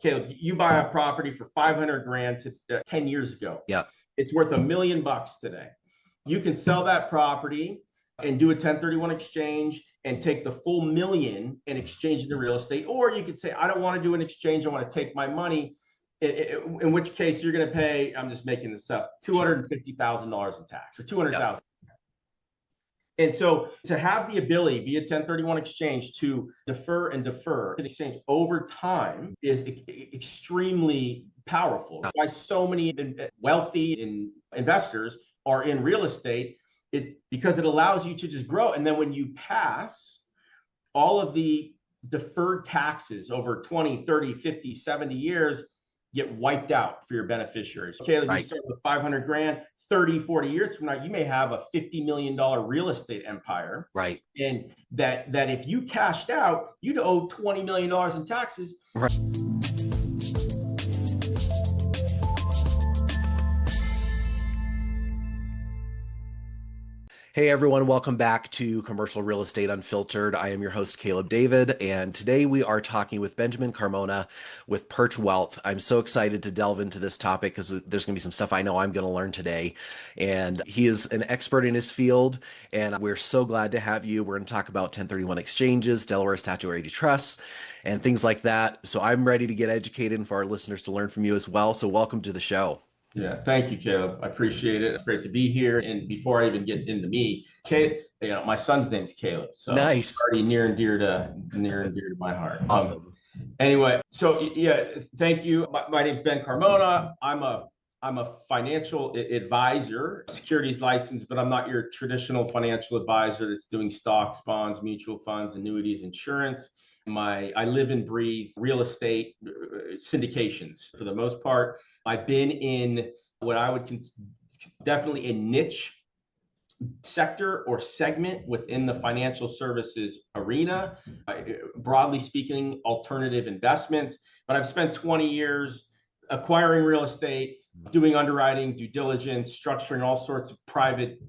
Caleb, you buy a property for 500 grand 10 years ago. Yeah. It's worth $1 million today. You can sell that property and do a 1031 exchange and take the full $1 million and exchange it to real estate. Or you could say, I don't want to do an exchange. I want to take my money. In which case you're going to pay, I'm just making this up, $250,000 in tax or $200,000. And so to have the ability via 1031 exchange to defer an exchange over time is extremely powerful. That's why so many wealthy investors are in real estate, because it allows you to just grow. And then when you pass, all of the deferred taxes over 20, 30, 50, 70 years get wiped out for your beneficiaries. Caleb, you start with 500 grand. 30, 40 years from now, you may have a $50 million real estate empire. Right. And that if you cashed out, you'd owe $20 million in taxes. Right. Hey everyone, welcome back to Commercial Real Estate Unfiltered. I am your host, Caleb David, and today we are talking with Benjamin Carmona with Perch Wealth. I'm so excited to delve into this topic because there's going to be some stuff I know I'm going to learn today. And he is an expert in his field, and we're so glad to have you. We're going to talk about 1031 exchanges, Delaware Statutory Trusts, and things like that. So I'm ready to get educated and for our listeners to learn from you as well. So welcome to the show. Yeah, thank you, Caleb. I appreciate it. It's great to be here. And before I even get into me, Caleb, my son's name's Caleb, so nice. It's already near and dear to my heart. Awesome. Anyway, so yeah, thank you. My name's Ben Carmona. I'm a financial advisor, securities license, but I'm not your traditional financial advisor that's doing stocks, bonds, mutual funds, annuities, insurance. I live and breathe real estate syndications for the most part. I've been in what I would definitely a niche sector or segment within the financial services arena, broadly speaking, alternative investments. But I've spent 20 years acquiring real estate, doing underwriting, due diligence, structuring all sorts of private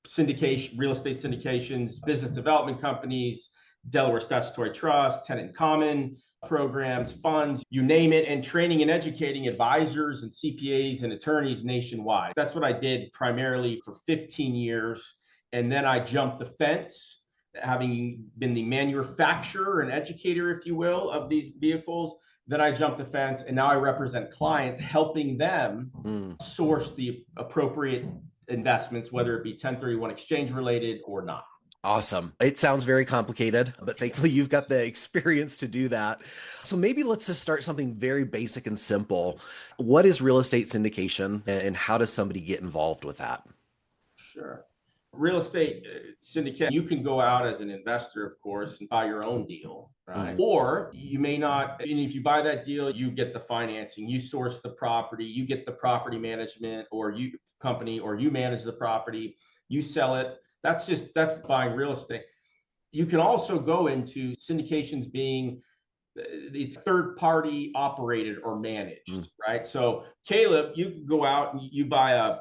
syndication, real estate syndications, business development companies, Delaware Statutory Trusts, tenant common programs, funds, you name it, and training and educating advisors and CPAs and attorneys nationwide. That's what I did primarily for 15 years. And then I jumped the fence, having been the manufacturer and educator, if you will, of these vehicles. Then I jumped the fence, and now I represent clients, helping them source the appropriate investments, whether it be 1031 exchange related or not. Awesome. It sounds very complicated, but thankfully you've got the experience to do that. So maybe let's just start something very basic and simple. What is real estate syndication, and how does somebody get involved with that? Sure. Real estate syndicate, you can go out as an investor, of course, and buy your own deal, right? Or you may not, and if you buy that deal, you get the financing, you source the property, you get the property management or you manage the property, you sell it. That's buying real estate. You can also go into syndications being it's third party operated or managed, right? So Caleb, you can go out and you buy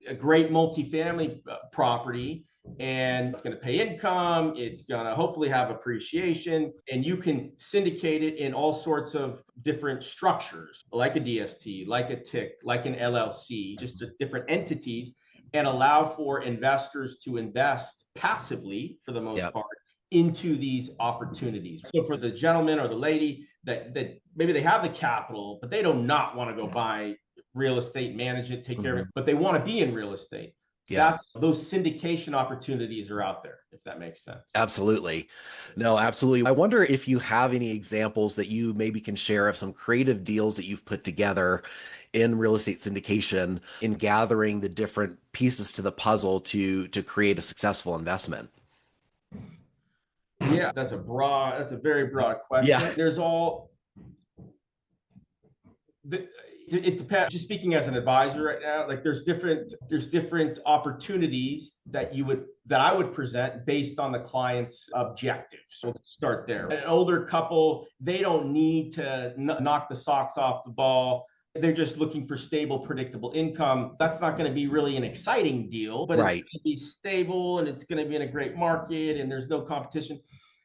a great multifamily property, and it's going to pay income. It's going to hopefully have appreciation, and you can syndicate it in all sorts of different structures, like a DST, like a TIC, like an LLC, just different entities, and allow for investors to invest passively, for the most part, into these opportunities. So for the gentleman or the lady that maybe they have the capital, but they do not want to go buy real estate, manage it, take care of it, but they want to be in real estate. Those syndication opportunities are out there, if that makes sense. Absolutely. No, absolutely. I wonder if you have any examples that you maybe can share of some creative deals that you've put together in real estate syndication in gathering the different pieces to the puzzle to create a successful investment. Yeah, that's a very broad question. Yeah. It depends. Just speaking as an advisor right now, like there's different opportunities that I would present based on the client's objectives. So let's start there. An older couple, they don't need to knock the socks off the ball. They're just looking for stable, predictable income. That's not going to be really an exciting deal, but It's going to be stable and it's going to be in a great market and there's no competition.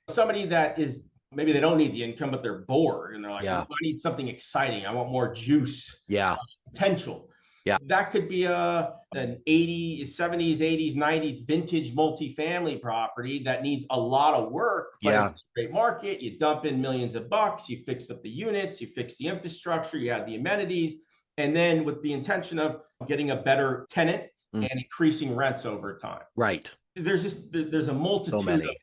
Somebody that is maybe they don't need the income, but they're bored and they're like, Yeah. I need something exciting. I want more juice, Yeah. potential. Yeah. That could be an 80s, 70s, 80s, 90s vintage multifamily property that needs a lot of work, but Yeah. it's a great market. You dump in millions of bucks, you fix up the units, you fix the infrastructure, you add the amenities, and then with the intention of getting a better tenant Mm. and increasing rents over time. Right. There's a multitude So many.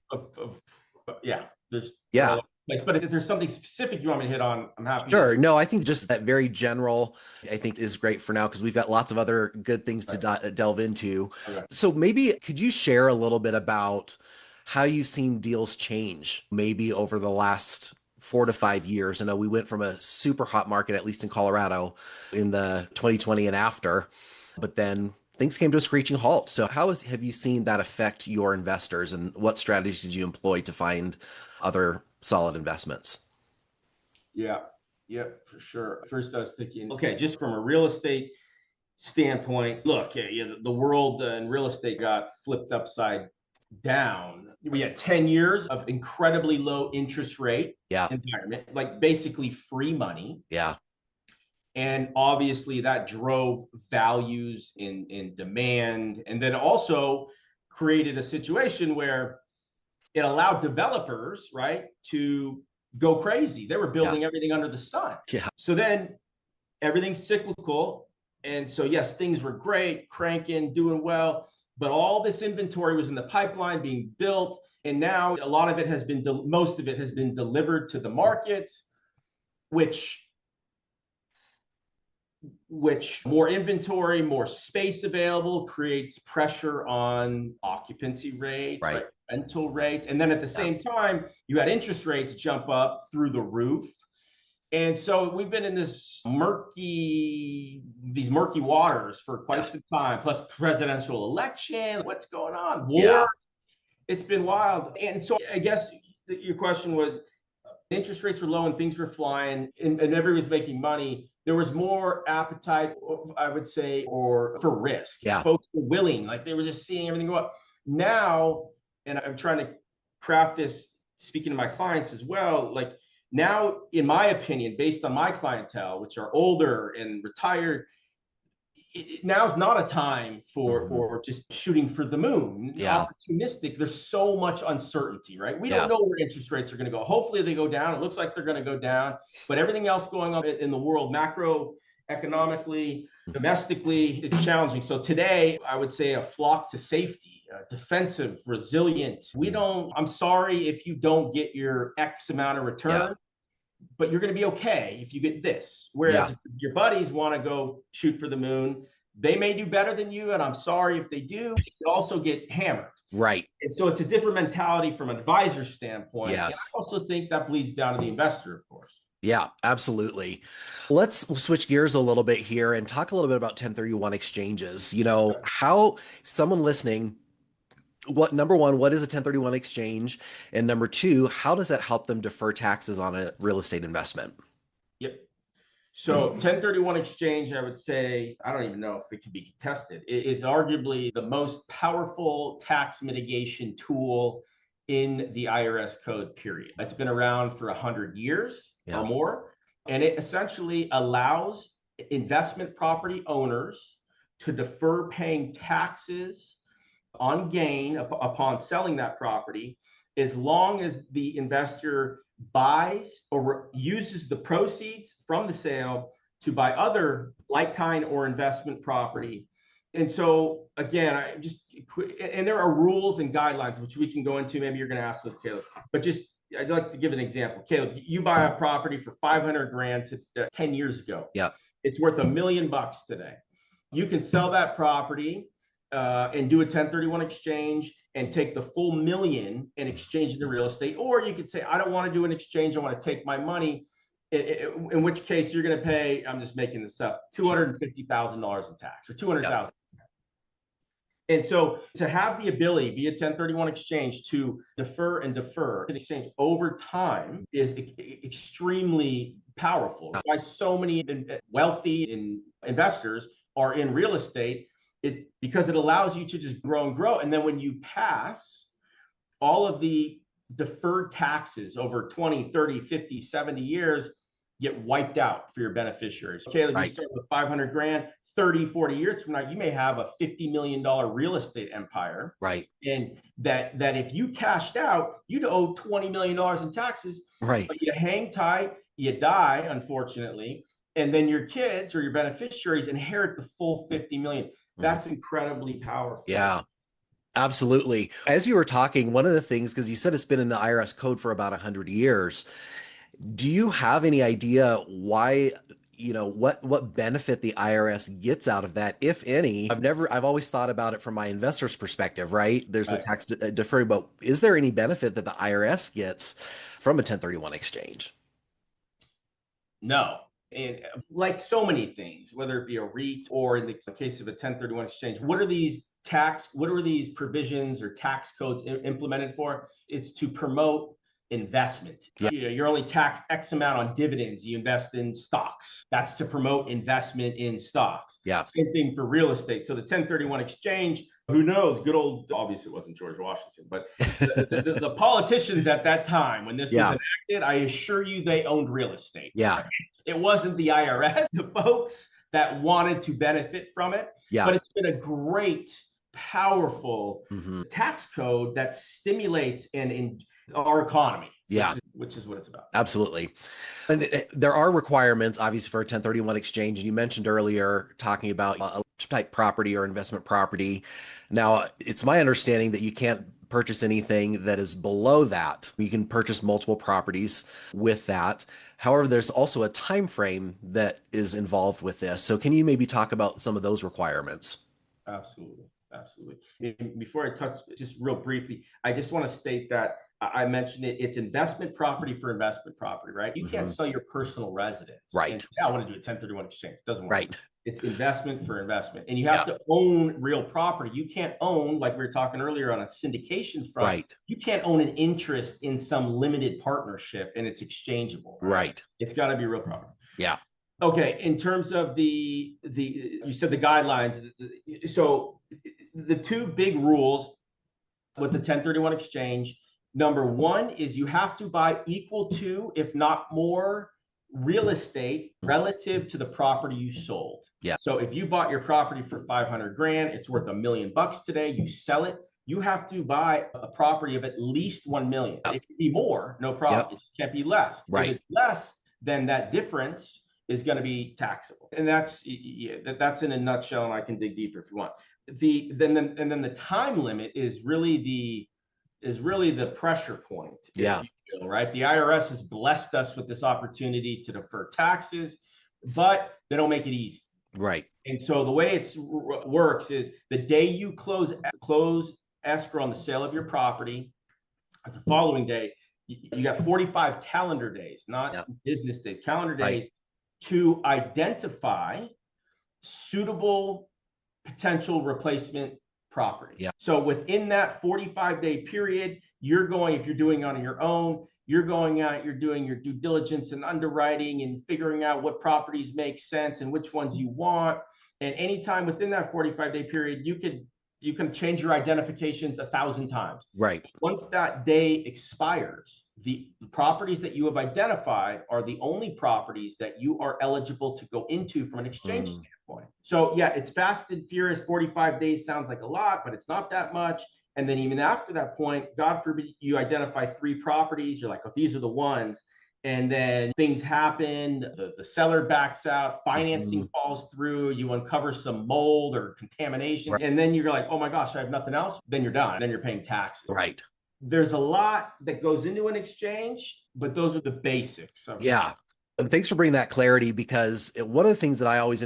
yeah, there's all Yeah. over the place. But if there's something specific you want me to hit on, I'm happy Sure. to. No, I think just that very general, I think is great for now because we've got lots of other good things to delve into. Okay. So maybe could you share a little bit about how you've seen deals change maybe over the last 4 to 5 years? I know we went from a super hot market, at least in Colorado, in the 2020 and after, but then things came to a screeching halt. So have you seen that affect your investors, and what strategies did you employ to find other solid investments? Yeah, yeah, for sure. First, I was thinking, okay, just from a real estate standpoint, look, yeah, the world in real estate got flipped upside down. We had 10 years of incredibly low interest rate Yeah. environment, like basically free money. Yeah. And obviously that drove values in demand. And then also created a situation where it allowed developers, right, to go crazy. They were Yeah. building everything under the sun. Yeah. So then everything's cyclical. And so, yes, things were great, cranking, doing well, but all this inventory was in the pipeline being built. And now a lot of it has been, most of it has been delivered to the market, which more inventory, more space available creates pressure on occupancy rates, Right. right? Rental rates. And then at the same time, you had interest rates jump up through the roof. And so we've been in these murky waters for quite some time, plus presidential election. What's going on? War. Yeah. It's been wild. And so I guess your question was, interest rates were low and things were flying and everybody was making money. There was more appetite, I would say, or for risk. Yeah. Folks were willing, like they were just seeing everything go up. Now, and I'm trying to craft this, speaking to my clients as well, like now, in my opinion, based on my clientele, which are older and retired, now's not a time for just shooting for the moon. Yeah. Opportunistic. There's so much uncertainty, right? We Yeah. don't know where interest rates are going to go. Hopefully they go down. It looks like they're going to go down, but everything else going on in the world, macroeconomically, domestically, it's challenging. So today, I would say a flock to safety, defensive, resilient. I'm sorry if you don't get your X amount of return. Yeah. But you're going to be okay if you get this. Whereas if your buddies want to go shoot for the moon, they may do better than you. And I'm sorry if they do, you also get hammered. Right. And so it's a different mentality from an advisor standpoint. Yes. And I also think that bleeds down to the investor, of course. Yeah, absolutely. Let's switch gears a little bit here and talk a little bit about 1031 exchanges. How someone listening, number one, what is a 1031 exchange? And number two, how does that help them defer taxes on a real estate investment? Yep. So 1031 exchange, I would say, I don't even know if it can be contested. It is arguably the most powerful tax mitigation tool in the IRS code, period. It's been around for 100 years or more. And it essentially allows investment property owners to defer paying taxes on gain upon selling that property, as long as the investor buys or uses the proceeds from the sale to buy other like-kind or investment property. And so again, and there are rules and guidelines which we can go into. Maybe you're going to ask those, Caleb, but I'd like to give an example. Caleb, you buy a property for 500 grand 10 years ago. Yeah. It's worth $1 million today. You can sell that property and do a 1031 exchange and take the full $1 million and exchange it to real estate. Or you could say, I don't want to do an exchange. I want to take my money, in which case you're going to pay, I'm just making this up, $250,000 in tax or $200,000. And so to have the ability via 1031 exchange to defer an exchange over time is extremely powerful. Why so many wealthy investors are in real estate, because it allows you to just grow and grow. And then when you pass, all of the deferred taxes over 20, 30, 50, 70 years get wiped out for your beneficiaries. Caleb, you Right. start with 500 grand, 30, 40 years from now, you may have a $50 million real estate empire. Right. And that if you cashed out, you'd owe $20 million in taxes, Right. but you hang tight, you die, unfortunately, and then your kids or your beneficiaries inherit the full 50 million. That's incredibly powerful. Yeah. Absolutely. As you were talking, one of the things, because you said it's been in the IRS code for about 100 years, do you have any idea why, what benefit the IRS gets out of that, if any? I've always thought about it from my investor's perspective, right? There's the tax deferred, but is there any benefit that the IRS gets from a 1031 exchange? No. And like so many things, whether it be a REIT or in the case of a 1031 exchange, what are these provisions or tax codes implemented for? It's to promote investment. Yeah. You're only taxed X amount on dividends. You invest in stocks. That's to promote investment in stocks. Yeah. Same thing for real estate. So the 1031 exchange, who knows? Good old, obviously it wasn't George Washington, but the politicians at that time when this was enacted, I assure you they owned real estate. Yeah. Right? It wasn't the IRS, the folks that wanted to benefit from it. Yeah. But it's been a great, powerful tax code that stimulates in our economy. Yeah. Which is what it's about. Absolutely. And there are requirements, obviously, for a 1031 exchange. And you mentioned earlier talking about a type property or investment property. Now, it's my understanding that you can't purchase anything that is below that. You can purchase multiple properties with that. However, there's also a time frame that is involved with this. So can you maybe talk about some of those requirements? Absolutely. Absolutely. And before I touch, just real briefly, I just want to state that I mentioned it. It's investment property for investment property, right? You can't sell your personal residence. Right. And, I want to do a 1031 exchange. It doesn't work. Right. It's investment for investment. And you have to own real property. You can't own, like we were talking earlier on a syndication front. Right. You can't own an interest in some limited partnership and it's exchangeable. Right. It's got to be real property. Yeah. Okay. In terms of you said the guidelines. So the two big rules with the 1031 exchange, number one is you have to buy equal to, if not more, real estate relative to the property you sold. Yeah. So if you bought your property for 500 grand, it's worth $1 million today, you sell it, you have to buy a property of at least 1 million. It can be more, no problem. It can't be less. Right. If it's less, then that difference is going to be taxable. And that's in a nutshell, and I can dig deeper if you want. Then the time limit is really the pressure point. Yeah. Right. The IRS has blessed us with this opportunity to defer taxes, but they don't make it easy. Right. And so the way it works is the day you close escrow on the sale of your property, the following day, you got 45 calendar days, not business days, calendar days to identify suitable potential replacement property. Yeah. So within that 45-day period, if you're doing it on your own, you're going out, you're doing your due diligence and underwriting and figuring out what properties make sense and which ones you want. And anytime within that 45-day period, you can change your identifications 1,000 times. Right. Once that day expires, the properties that you have identified are the only properties that you are eligible to go into from an exchange standpoint. So yeah, it's fast and furious. 45 days sounds like a lot, but it's not that much. And then even after that point, God forbid you identify 3 properties, you're like, oh, these are the ones. And then things happen, the seller backs out, financing falls through, you uncover some mold or contamination, and then you're like, oh my gosh, I have nothing else. Then you're done. Then you're paying taxes. Right. There's a lot that goes into an exchange, but those are the basics. Yeah. And thanks for bringing that clarity, because one of the things that I always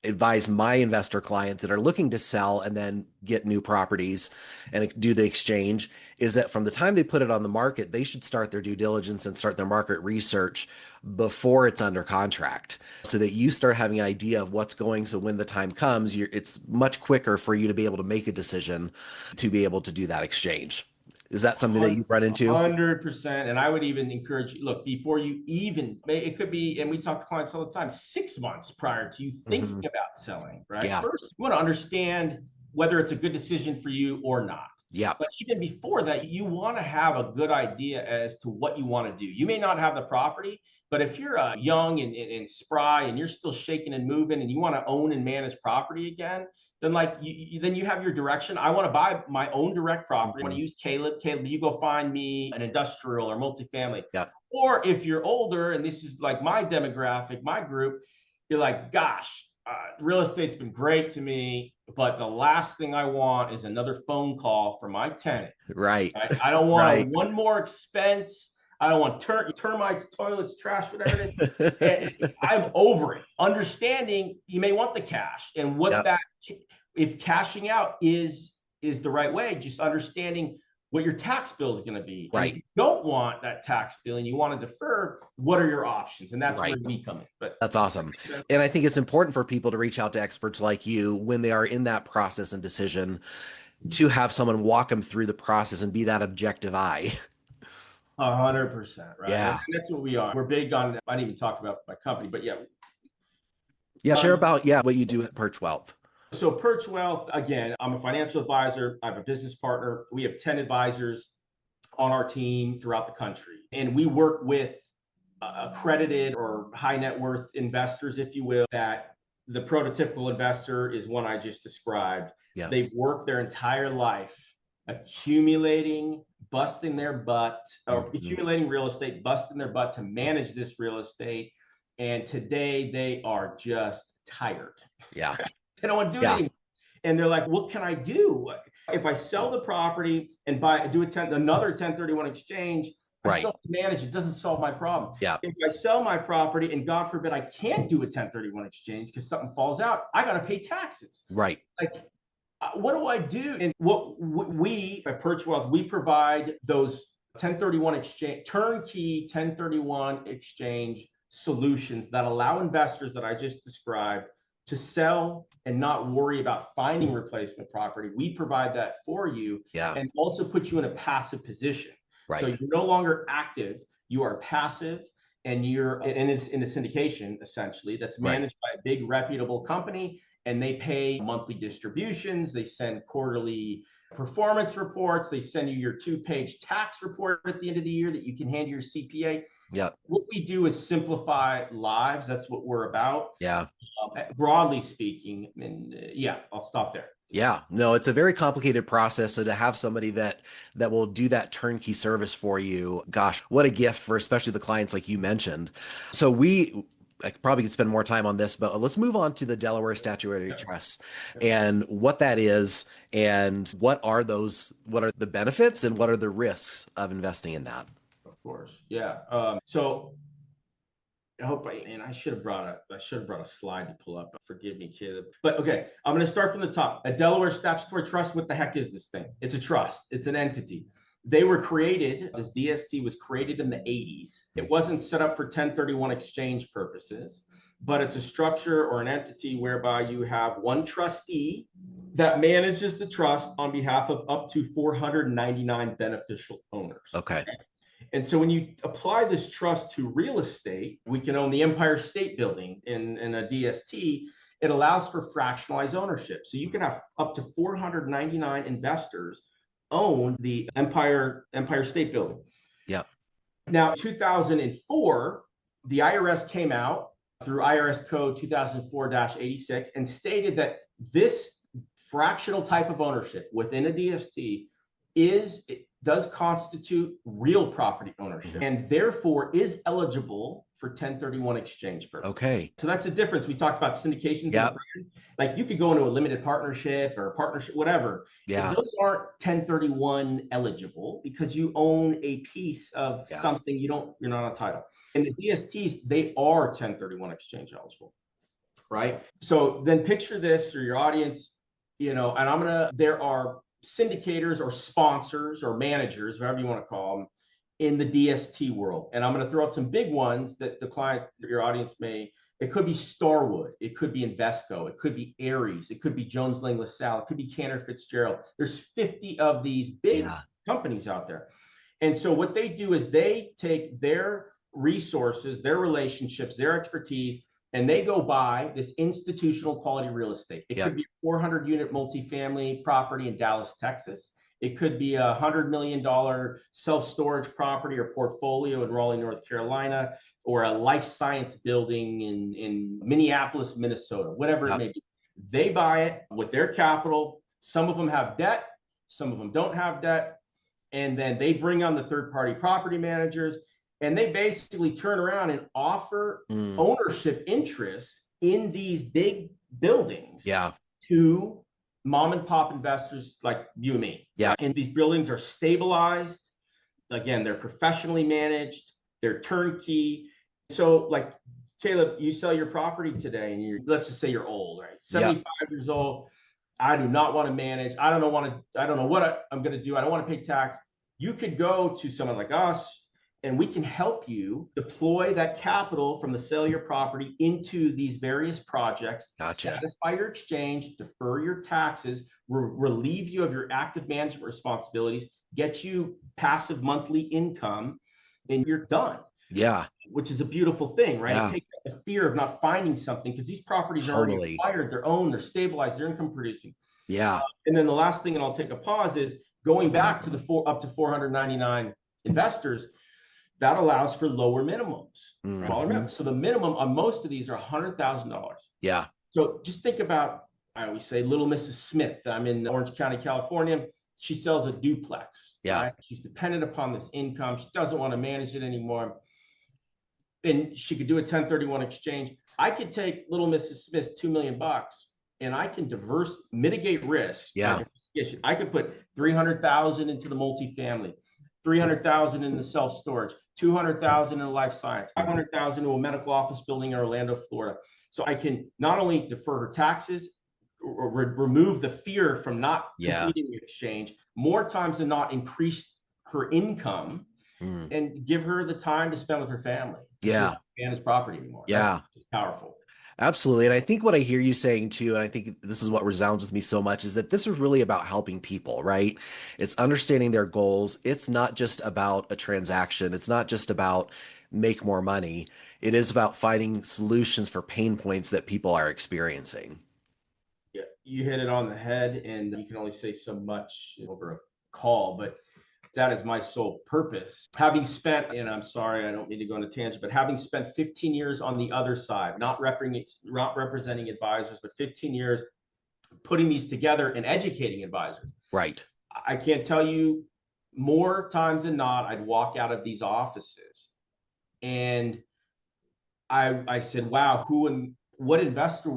advise my investor clients that are looking to sell and then get new properties and do the exchange is that from the time they put it on the market, they should start their due diligence and start their market research before it's under contract, so that you start having an idea of what's going. So when the time comes, it's much quicker for you to be able to make a decision to be able to do that exchange. Is that something that you've run into? 100%. And I would even encourage you, look, before you it could be, and we talk to clients all the time, 6 months prior to you thinking about selling, right? Yeah. First, you want to understand whether it's a good decision for you or not. Yeah. But even before that, you want to have a good idea as to what you want to do. You may not have the property, but if you're young and spry and you're still shaking and moving and you want to own and manage property again, then then you have your direction. I want to buy my own direct property. I want to use Caleb. Caleb, you go find me an industrial or multifamily. Yeah. Or if you're older, and this is like my demographic, my group, you're like, gosh, real estate's been great to me, but the last thing I want is another phone call from my tenant. Right. I don't want Right. one more expense. I don't want termites, toilets, trash, whatever it is. And I'm over it. Understanding you may want the cash and what Yep. that, if cashing out is the right way, just understanding what your tax bill is going to be. Right. And if you don't want that tax bill and you want to defer, what are your options? And that's Right. where we come in. But that's awesome. And I think it's important for people to reach out to experts like you when they are in that process and decision, to have someone walk them through the process and be that objective eye. 100%, right? Yeah. And that's what we are. We're big on, I didn't even talk about my company, but yeah. Yeah. Share about, what you do at Perch Wealth. So Perch Wealth, again, I'm a financial advisor. I have a business partner. We have 10 advisors on our team throughout the country. And we work with accredited or high net worth investors, if you will, that the prototypical investor is one I just described. Yeah. They've worked their entire life accumulating, busting their butt, or accumulating real estate, busting their butt to manage this real estate. And today they are just tired. Yeah. They don't want to do it anymore. And they're like, what can I do? If I sell the property and another 1031 exchange, I still have to manage it. Doesn't solve my problem. Yeah. If I sell my property and God forbid I can't do a 1031 exchange because something falls out, I got to pay taxes. Right. Like, what do I do? And what we at Perch Wealth, we provide those 1031 exchange, turnkey 1031 exchange solutions that allow investors that I just described to sell and not worry about finding replacement property. We provide that for you, and also put you in a passive position. Right. So you're no longer active, you are passive, and it's in a syndication essentially that's managed by a big reputable company, and they pay monthly distributions, they send quarterly performance reports, they send you your 2-page tax report at the end of the year that you can hand to your CPA. Yeah. What we do is simplify lives. That's what we're about. Yeah. Broadly speaking, and I'll stop there. Yeah, no, it's a very complicated process. So to have somebody that will do that turnkey service for you, gosh, what a gift for especially the clients like you mentioned. So I probably could spend more time on this, but let's move on to the Delaware Statutory Trusts and what that is, and what are the benefits and what are the risks of investing in that? Of course. Yeah. So I should have brought a slide to pull up. Forgive me, Caleb. But okay, I'm going to start from the top. A Delaware Statutory Trust, what the heck is this thing? It's a trust. It's an entity. They were created, this DST was created in the 80s. It wasn't set up for 1031 exchange purposes, but it's a structure or an entity whereby you have one trustee that manages the trust on behalf of up to 499 beneficial owners. Okay. And so when you apply this trust to real estate, we can own the Empire State Building in a DST. It allows for fractionalized ownership. So you can have up to 499 investors own the Empire State Building. Yeah. Now, 2004, the IRS came out through IRS Code 2004-86 and stated that this fractional type of ownership within a DST does constitute real property ownership and therefore is eligible for 1031 exchange purposes. Okay. So that's the difference. We talked about syndications. Yep. Like you could go into a limited partnership or a partnership, whatever. Yeah. Those aren't 1031 eligible because you own a piece of something you're not on title. And the DSTs, they are 1031 exchange eligible, right? So then picture this, or your audience, and there are syndicators or sponsors or managers, whatever you want to call them, in the DST world. And I'm going to throw out some big ones that the client, your audience it could be Starwood, it could be Invesco, it could be Ares, it could be Jones Lang LaSalle, it could be Cantor Fitzgerald. There's 50 of these big companies out there. And so what they do is they take their resources, their relationships, their expertise, and they go buy this institutional quality real estate. It could be a 400-unit multifamily property in Dallas, Texas. It could be $100 million self-storage property or portfolio in Raleigh, North Carolina, or a life science building in Minneapolis, Minnesota, whatever it may be. They buy it with their capital. Some of them have debt, some of them don't have debt. And then they bring on the third-party property managers, and they basically turn around and offer ownership interests in these big buildings to mom and pop investors like you and me. And these buildings are stabilized. Again, they're professionally managed. They're turnkey. So like, Caleb, you sell your property today and let's just say you're old, right? 75 years old. I do not want to manage. I don't know what I'm going to do. I don't want to pay tax. You could go to someone like us, and we can help you deploy that capital from the sale of your property into these various projects, satisfy your exchange, defer your taxes, relieve you of your active management responsibilities, get you passive monthly income, and you're done. Which is a beautiful thing, right? It takes the fear of not finding something, because these properties are already acquired, they're owned, they're stabilized, they're income producing. And then the last thing, and I'll take a pause, is going back to the up to 499 investors. That allows for lower minimums. So the minimum on most of these are $100,000. So just think about, I always say, little Mrs. Smith. I'm in Orange County, California. She sells a duplex. Right? She's dependent upon this income. She doesn't want to manage it anymore. And she could do a 1031 exchange. I could take little Mrs. Smith's $2 million and I can mitigate risk. I could put 300,000 into the multifamily, 300,000 in the self-storage, 200,000 in life science, 500,000 to a medical office building in Orlando, Florida. So I can not only defer her taxes, or remove the fear from not completing the exchange, more times than not increase her income, and give her the time to spend with her family. Manage property anymore. That's powerful. Absolutely. And I think what I hear you saying too, and I think this is what resounds with me so much, is that this is really about helping people, right? It's understanding their goals. It's not just about a transaction. It's not just about make more money. It is about finding solutions for pain points that people are experiencing. Yeah, you hit it on the head, and you can only say so much over a call, but that is my sole purpose. Having spent, and I'm sorry, I don't mean to go on a tangent, but having spent 15 years on the other side, not representing advisors, but 15 years putting these together and educating advisors. I can't tell you, more times than not, I'd walk out of these offices and I said, wow, what investor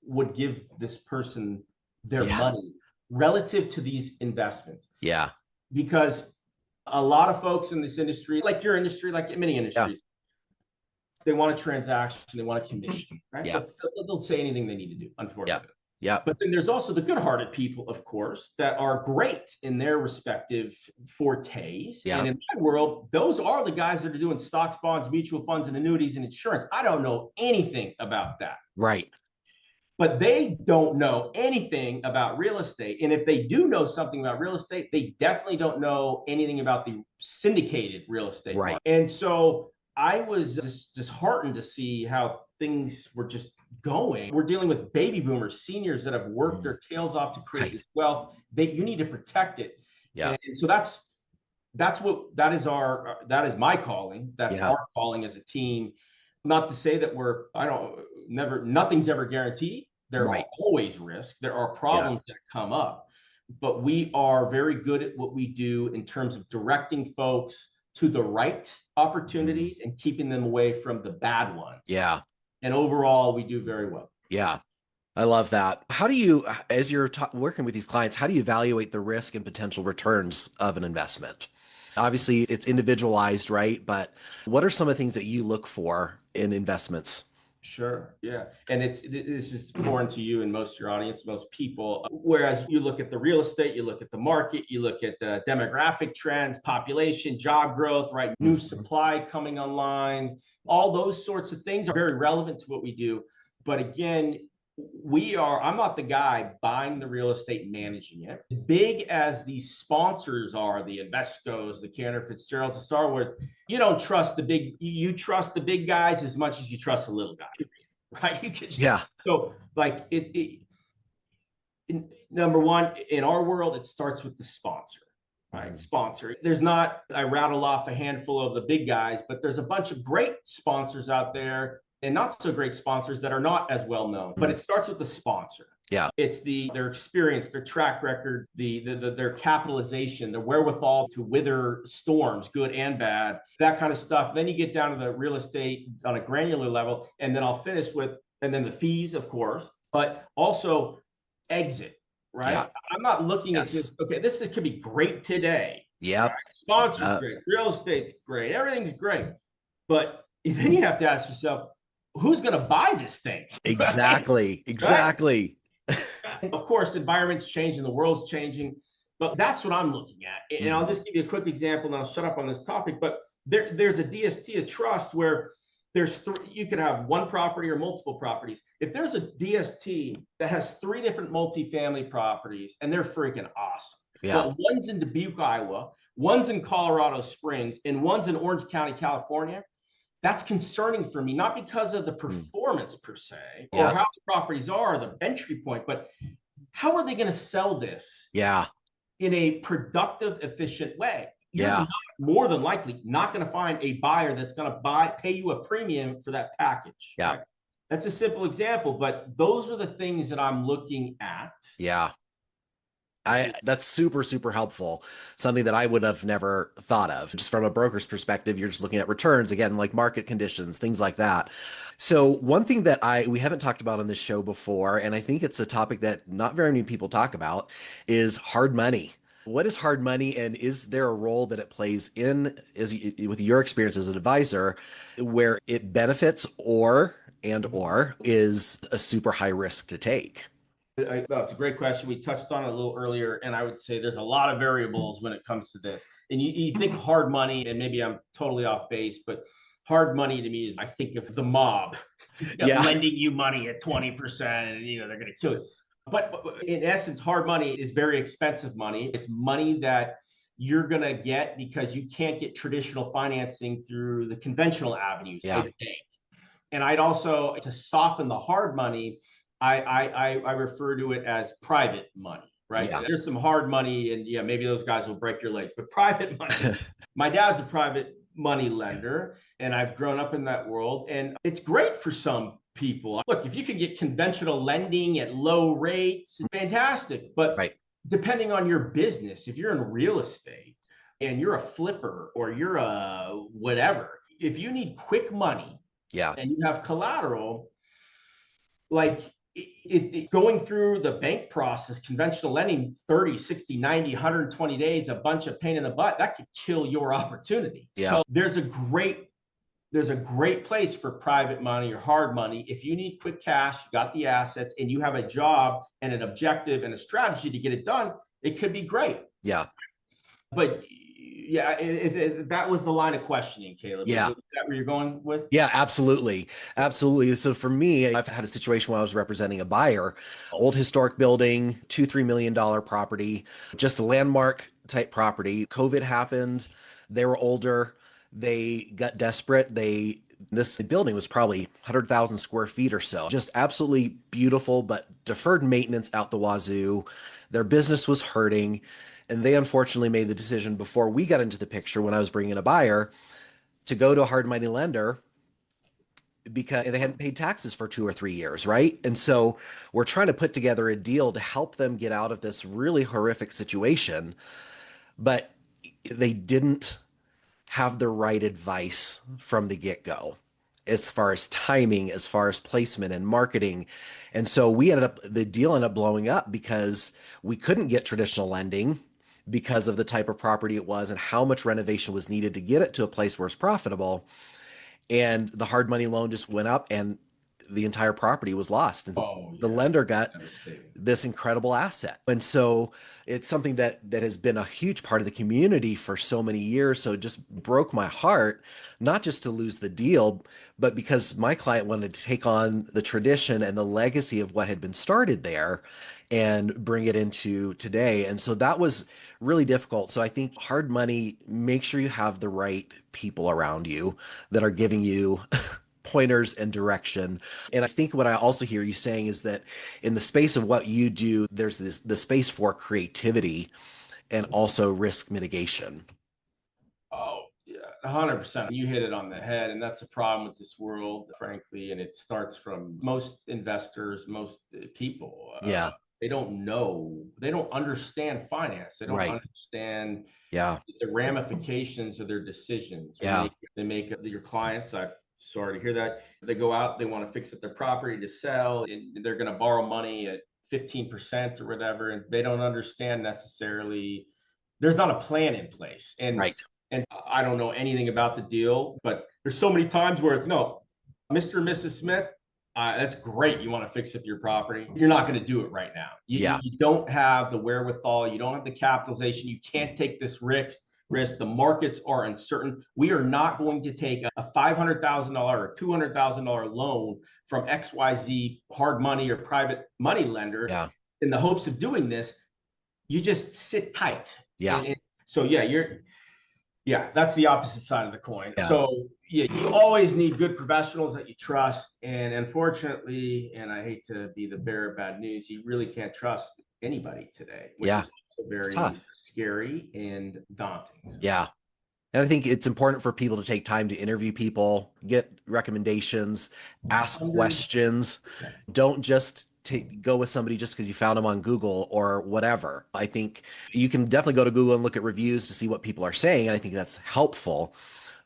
would give this person their money relative to these investments? Because a lot of folks in this industry, like your industry, like many industries, they want a transaction, they want a commission, right? They'll say anything they need to do, unfortunately. But then there's also the good-hearted people, of course, that are great in their respective fortes. And in my world, those are the guys that are doing stocks, bonds, mutual funds, and annuities and insurance. I don't know anything about that. But they don't know anything about real estate. And if they do know something about real estate, they definitely don't know anything about the syndicated real estate market. And so I was just disheartened to see how things were just going. We're dealing with baby boomers, seniors that have worked their tails off to create this wealth. You need to protect it. And so that is my calling. That's our calling as a team. Not to say that nothing's ever guaranteed. There are always risks. There are problems that come up, but we are very good at what we do in terms of directing folks to the right opportunities and keeping them away from the bad ones. And overall, we do very well. I love that. How do you, as you're working with these clients, how do you evaluate the risk and potential returns of an investment? Obviously, it's individualized, right? But what are some of the things that you look for in investments? Sure. Yeah. And this is foreign to you and most of your audience, most people. Whereas you look at the real estate, you look at the market, you look at the demographic trends, population, job growth, right? New supply coming online. All those sorts of things are very relevant to what we do. But again, I'm not the guy buying the real estate and managing it. As big as these sponsors are, the Invescos, the Cantor Fitzgeralds, the Star Wars, you don't trust you trust the big guys as much as you trust the little guy, right? So like it's Number one, in our world, it starts with the sponsor. Right, sponsor. There's not, I rattle off a handful of the big guys, but there's a bunch of great sponsors out there and not so great sponsors that are not as well known. But it starts with the sponsor. Yeah. It's their experience, their track record, their capitalization, their wherewithal to wither storms, good and bad, that kind of stuff. Then you get down to the real estate on a granular level, and then I'll finish with, and then the fees, of course, but also exit. Right. Yeah. I'm not looking at just, okay, this could be great today. Yep. Right? Sponsors great, real estate's great, everything's great. But then you have to ask yourself, who's going to buy this thing? Exactly. Exactly. Of course, environment's changing, the world's changing, but that's what I'm looking at. And I'll just give you a quick example and I'll shut up on this topic. But there's a DST, a trust, where you could have one property or multiple properties. If there's a DST that has 3 different multifamily properties and they're freaking awesome, but one's in Dubuque, Iowa, one's in Colorado Springs, and one's in Orange County, California, that's concerning for me, not because of the performance per se or how the properties are, the entry point, but how are they going to sell this in a productive, efficient way? You're not, more than likely not going to find a buyer that's going to pay you a premium for that package. Yeah. Right? That's a simple example, but those are the things that I'm looking at. Yeah. That's super, super helpful. Something that I would have never thought of. Just from a broker's perspective, you're just looking at returns, again, like market conditions, things like that. So one thing that we haven't talked about on this show before, and I think it's a topic that not very many people talk about, is hard money. What is hard money, and is there a role that it plays with your experience as an advisor, where it benefits or is a super high risk to take? It's a great question. We touched on it a little earlier, and I would say there's a lot of variables when it comes to this. And you think hard money, and maybe I'm totally off base, but hard money to me is, I think of the mob lending you money at 20%, and they're going to kill you. But in essence, hard money is very expensive money. It's money that you're going to get because you can't get traditional financing through the conventional avenues, I think. And I'd also, to soften the hard money, I refer to it as private money, right? There's some hard money, and maybe those guys will break your legs, but private money. My dad's a private money lender, and I've grown up in that world, and it's great for some people. Look, if you can get conventional lending at low rates, fantastic. But depending on your business, if you're in real estate and you're a flipper or you're a whatever, if you need quick money and you have collateral, like going through the bank process, conventional lending, 30, 60, 90, 120 days, a bunch of pain in the butt, that could kill your opportunity. So there's a great place for private money or hard money. If you need quick cash, you got the assets, and you have a job and an objective and a strategy to get it done, it could be great. Yeah. But if that was the line of questioning, Caleb. Yeah. Is that where you're going with? Yeah, absolutely. Absolutely. So for me, I've had a situation where I was representing a buyer, old historic building, $2-3 million property, just a landmark type property. COVID happened. They were older. They got desperate. This building was probably 100,000 square feet or so. Just absolutely beautiful, but deferred maintenance out the wazoo. Their business was hurting. And they unfortunately made the decision before we got into the picture, when I was bringing a buyer, to go to a hard money lender because they hadn't paid taxes for 2 or 3 years, right? And so we're trying to put together a deal to help them get out of this really horrific situation. But they didn't have the right advice from the get-go, as far as timing, as far as placement and marketing. And so the deal ended up blowing up because we couldn't get traditional lending because of the type of property it was and how much renovation was needed to get it to a place where it's profitable. And the hard money loan just went up and the entire property was lost. And the lender got this incredible asset. And so it's something that has been a huge part of the community for so many years. So it just broke my heart, not just to lose the deal, but because my client wanted to take on the tradition and the legacy of what had been started there and bring it into today. And so that was really difficult. So I think hard money, make sure you have the right people around you that are giving you pointers and direction. And I think what I also hear you saying is that in the space of what you do, there's the space for creativity and also risk mitigation. Oh, yeah, 100%. You hit it on the head. And that's a problem with this world, frankly. And it starts from most investors, most people. Yeah, They don't know, they don't understand finance. They don't right. understand Yeah, the ramifications of their decisions. yeah, They make your clients, I'm sorry to hear that. They go out, they want to fix up their property to sell, and they're going to borrow money at 15% or whatever. And they don't understand necessarily, there's not a plan in place. right. And I don't know anything about the deal, but there's so many times where it's no, Mr. and Mrs. Smith, that's great. You want to fix up your property. You're not going to do it right now. Yeah, You don't have the wherewithal. You don't have the capitalization. You can't take this risk. The markets are uncertain. We are not going to take a $500,000 or $200,000 loan from XYZ hard money or private money lender yeah, in the hopes of doing this. You just sit tight. yeah, So yeah, that's the opposite side of the coin. yeah, So yeah, you always need good professionals that you trust. And unfortunately, and I hate to be the bearer of bad news, you really can't trust anybody today, which yeah. is also It's very tough. scary and daunting. Yeah. And I think it's important for people to take time to interview people, get recommendations, ask 100%. questions. Don't just go with somebody just because you found them on Google or whatever. I think you can definitely go to Google and look at reviews to see what people are saying. And I think that's helpful.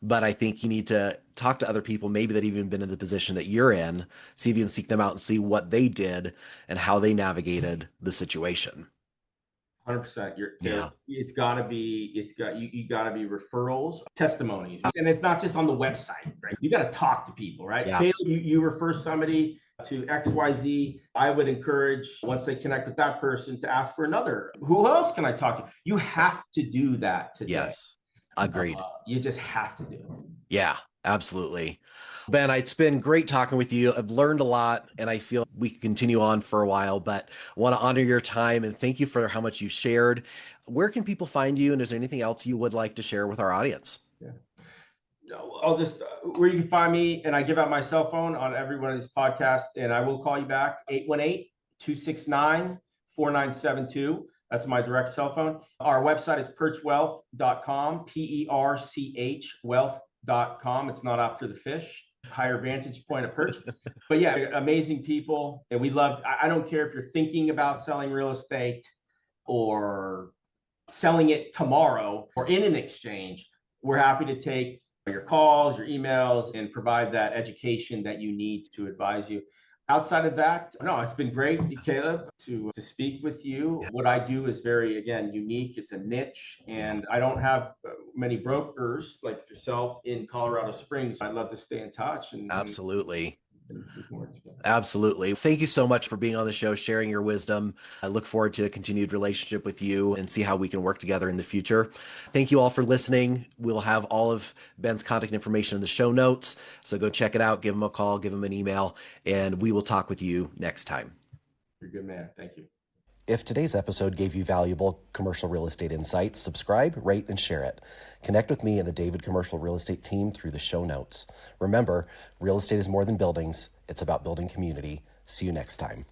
But I think you need to talk to other people, maybe that even been in the position that you're in, see if you can seek them out and see what they did and how they navigated the situation. 100%. Yeah. You got to be referrals, testimonies. And it's not just on the website, right? You got to talk to people, right? Yeah. Caleb, you refer somebody to XYZ. I would encourage, once they connect with that person, to ask for another. Who else can I talk to? You have to do that today. Yes. Agreed. You just have to do it. Yeah, absolutely. Ben, it's been great talking with you. I've learned a lot and I feel we can continue on for a while, but I want to honor your time and thank you for how much you shared. Where can people find you? And is there anything else you would like to share with our audience? Yeah. No, I'll just, where you can find me, and I give out my cell phone on every one of these podcasts, and I will call you back, 818-269-4972. That's my direct cell phone. Our website is perchwealth.com, Perch wealth.com. It's not after the fish, higher vantage point of perch. But yeah, amazing people. And we love, I don't care if you're thinking about selling real estate or selling it tomorrow or in an exchange. We're happy to take your calls, your emails, and provide that education that you need to advise you. Outside of that, no, it's been great, Caleb, to speak with you. Yeah. What I do is very, again, unique. It's a niche, and I don't have many brokers like yourself in Colorado Springs. I'd love to stay in touch Absolutely. and we can work together. Absolutely. Thank you so much for being on the show, sharing your wisdom. I look forward to a continued relationship with you and see how we can work together in the future. Thank you all for listening. We'll have all of Ben's contact information in the show notes. So go check it out, give him a call, give him an email, and we will talk with you next time. You're a good man. Thank you. If today's episode gave you valuable commercial real estate insights, subscribe, rate, and share it. Connect with me and the David Commercial Real Estate team through the show notes. Remember, real estate is more than buildings. It's about building community. See you next time.